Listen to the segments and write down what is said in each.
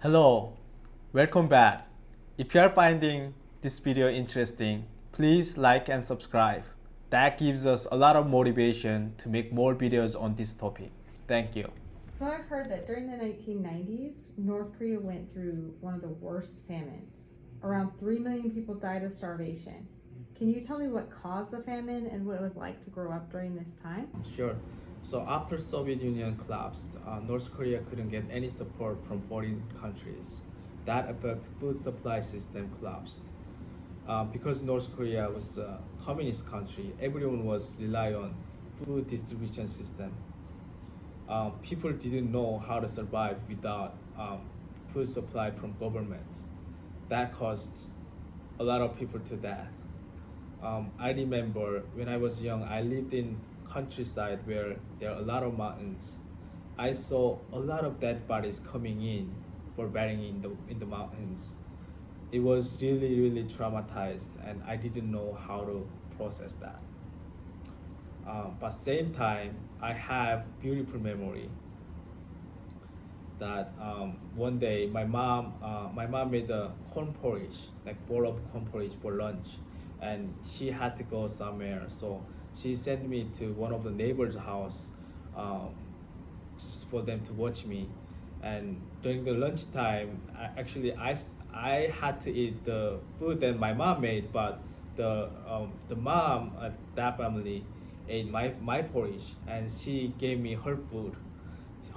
Hello, welcome back. If you are finding this video interesting, please like and subscribe. That gives us a lot of motivation to make more videos on this topic. Thank you. So I've heard that during the 1990s, North Korea went through one of the worst famines. Around 3 million people died of starvation. Can you tell me what caused the famine and what it was like to grow up during this time? Sure. So after Soviet Union collapsed, North Korea couldn't get any support from foreign countries. That affected food supply system collapsed. Because North Korea was a communist country, everyone was rely on food distribution system. People didn't know how to survive without food supply from government. That caused a lot of people to death. I remember when I was young, I lived in countryside where there are a lot of mountains. I saw a lot of dead bodies coming in for burying in the mountains. It was really traumatized, and I didn't know how to process that. But same time, I have beautiful memory that one day my mom made a corn porridge, like bowl of corn porridge for lunch, and she had to go somewhere, so she sent me to one of the neighbor's house, um, just for them to watch me. And during the lunchtime, I had to eat the food that my mom made, but the mom at that family ate my porridge, and she gave me her food.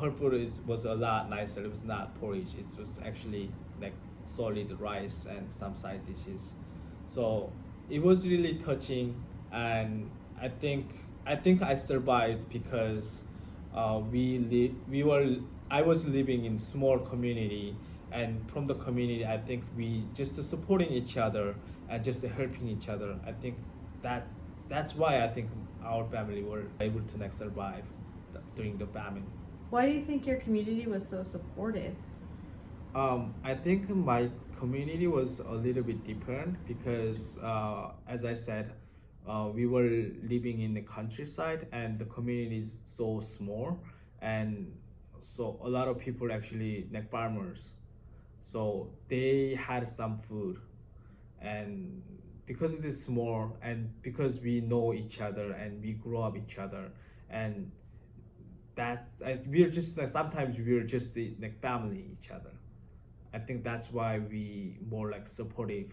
Her food was a lot nicer. It was not porridge. It was actually like solid rice and some side dishes. So it was really touching, and I think I think I survived because we were I was living in small community, and from the community I think we just supporting each other and just helping each other. I think that that's why I think our family were able to like survive during the famine. Why do you think your community was so supportive? I think my community was a little bit different because, as I said, we were living in the countryside and the community is so small, and so a lot of people actually like farmers, so they had some food, and because it is small and because we know each other and we grow up each other, and we're just like sometimes we're just like family each other. I think that's why we more like supportive.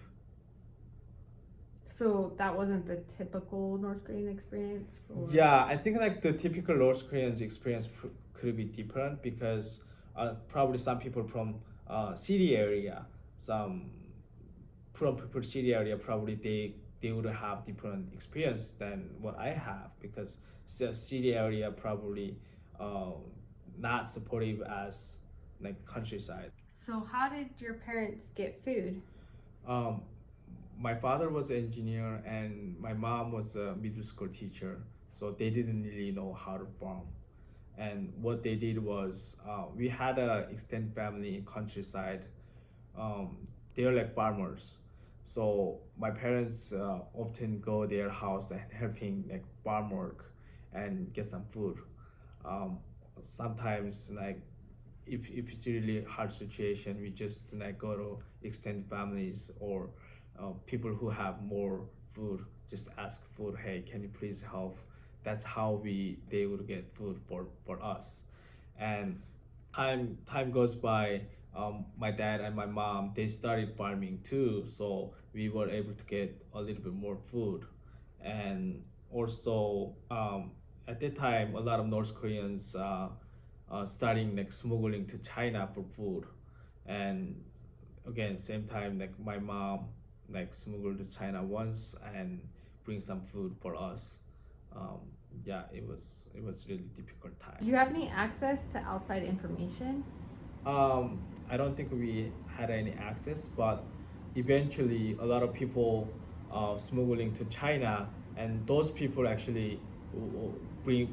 So that wasn't the typical North Korean experience? Or? Yeah, I think like the typical North Koreans experience could be different because probably some people from city area, some from people city area probably they would have different experience than what I have because city area probably uh, not supportive as like countryside. So how did your parents get food? Um, my father was an engineer and my mom was a middle school teacher, so they didn't really know how to farm. And what they did was we had a extended family in countryside. Um, they're like farmers, so my parents often go their house and helping like farm work and get some food. Um, Sometimes like if it's really hard situation, we just like go to extended families or people who have more food, just ask food, hey, can you please help? That's how we they would get food for us. And time goes by, my dad and my mom they started farming too, so we were able to get a little bit more food. And also at that time a lot of North Koreans starting like smuggling to China for food. And again same time like my mom like smuggled to China once and bring some food for us. um, yeah, it was really difficult time. Do you have any access to outside information? I don't think we had any access, but eventually a lot of people smuggling to China, and those people actually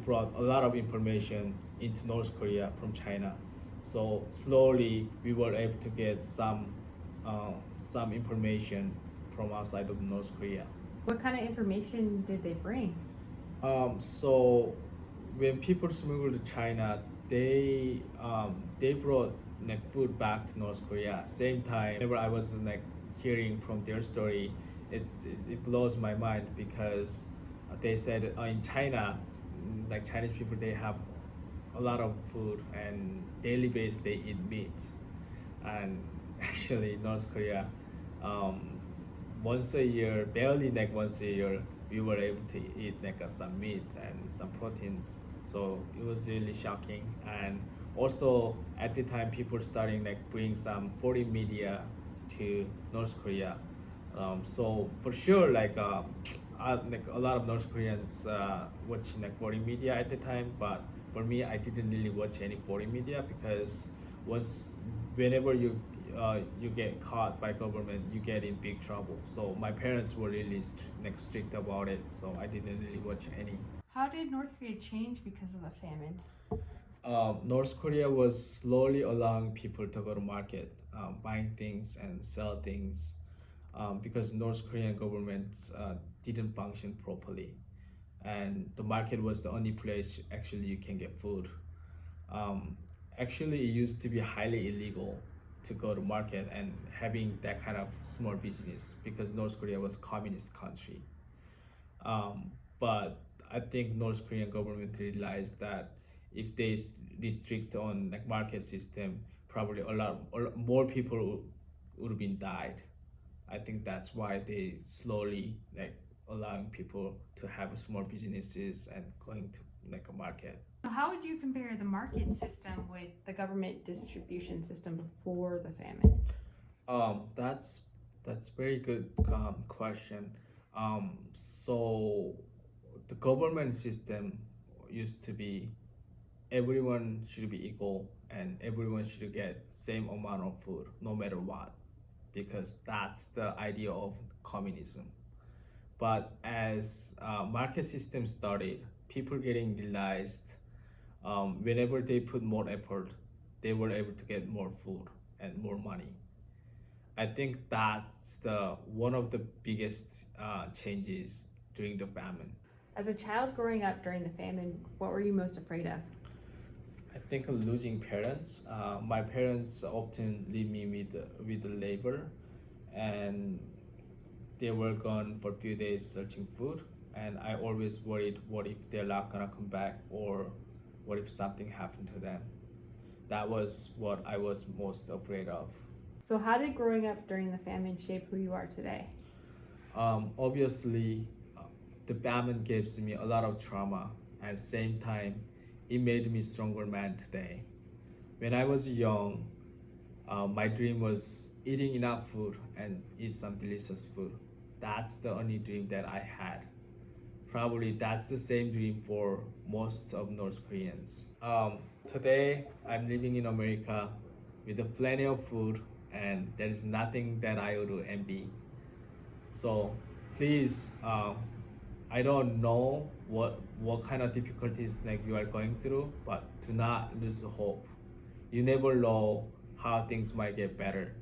brought a lot of information into North Korea from China. So slowly we were able to get some information from outside of North Korea. What kind of information did they bring? So when people smuggled to China, they brought like food back to North Korea. Same time, whenever I was like hearing from their story, it blows my mind because they said in China, like Chinese people, they have a lot of food and daily basis they eat meat, and actually North Korea, um, once a year, barely like once a year, we were able to eat like some meat and some proteins. So it was really shocking. And also at the time, people starting like bring some foreign media to North Korea. So for sure, like a lot of North Koreans watch like foreign media at the time, but for me, I didn't really watch any foreign media because once whenever you get caught by government, you get in big trouble. So my parents were really like strict about it, so I didn't really watch any. How did North Korea change because of the famine? North Korea was slowly allowing people to go to market, buying things and sell things, because North Korean government didn't function properly, and the market was the only place actually you can get food. Um, Actually, it used to be highly illegal to go to market and having that kind of small business because North Korea was communist country. But I think North Korean government realized that if they restrict on like market system, probably a lot more people would have been died. I think that's why they slowly like allowing people to have small businesses and going to like a market. So how would you compare the market system with the government distribution system before the famine? That's very good question. So the government system used to be everyone should be equal and everyone should get same amount of food no matter what, because that's the idea of communism. But as market system started, people getting realized whenever they put more effort, they were able to get more food and more money. I think that's the one of the biggest changes during the famine. As a child growing up during the famine, what were you most afraid of? I think of losing parents. My parents often leave me with the labor, and they were gone for a few days searching food. And I always worried, what if they're not gonna come back, or what if something happened to them? That was what I was most afraid of. So how did growing up during the famine shape who you are today? Obviously, the famine gives me a lot of trauma. At the same time, it made me stronger man today. When I was young, my dream was eating enough food and eat some delicious food. That's the only dream that I had. Probably that's the same dream for most of North Koreans. Today, I'm living in America with plenty of food, and there is nothing that I would envy. So please, I don't know what kind of difficulties like you are going through, but do not lose hope. You never know how things might get better.